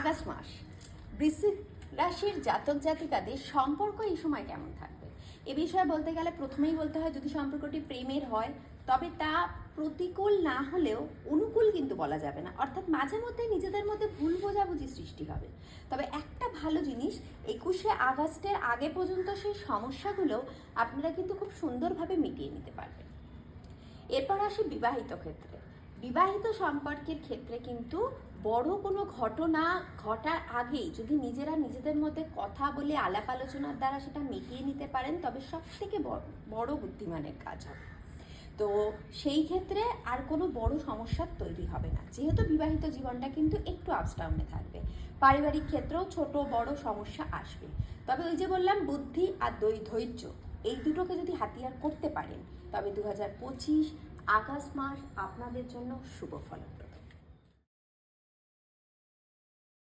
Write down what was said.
August মাস বৃশ্চিক রাশির জাতক জাতিকাদের সম্পর্ক এই সময় কেমন থাকবে এ বিষয়ে বলতে গেলে প্রথমেই বলতে হয় যদি সম্পর্কটি প্রেমের হয় তবে তা প্রতিকূল না হলেও অনুকূল কিন্তু বলা যাবে না, অর্থাৎ মাঝে মধ্যে নিজেদের মধ্যে ভুল বোঝাবুঝি সৃষ্টি হবে। তবে একটা ভালো জিনিস, 21শে আগস্টের আগে পর্যন্ত সেই সমস্যাগুলো আপনারা কিন্তু খুব সুন্দরভাবে মিটিয়ে নিতে পারবেন। এরপর আসি বিবাহিত ক্ষেত্রে। বিবাহিত সম্পর্কের ক্ষেত্রে কিন্তু বড় কোনো ঘটনা ঘটার আগেই যদি নিজেরা নিজেদের মধ্যে কথা বলে আলাপ আলোচনার দ্বারা সেটা মিটিয়ে নিতে পারেন তবে সব থেকে বড় বুদ্ধিমানের কাজ হবে। তো সেই ক্ষেত্রে আর কোনো বড় সমস্যার তৈরি হবে না, যেহেতু বিবাহিত জীবনটা কিন্তু একটু আপস ডাউনে থাকবে। পারিবারিক ক্ষেত্রেও ছোট বড় সমস্যা আসবে, তবে ওই যে বললাম বুদ্ধি আর ধৈর্য এই দুটোকে যদি হাতিয়ার করতে পারেন তবে 2025 আগস্ট মাস আপনাদের জন্য শুভ ফলপ্রদ।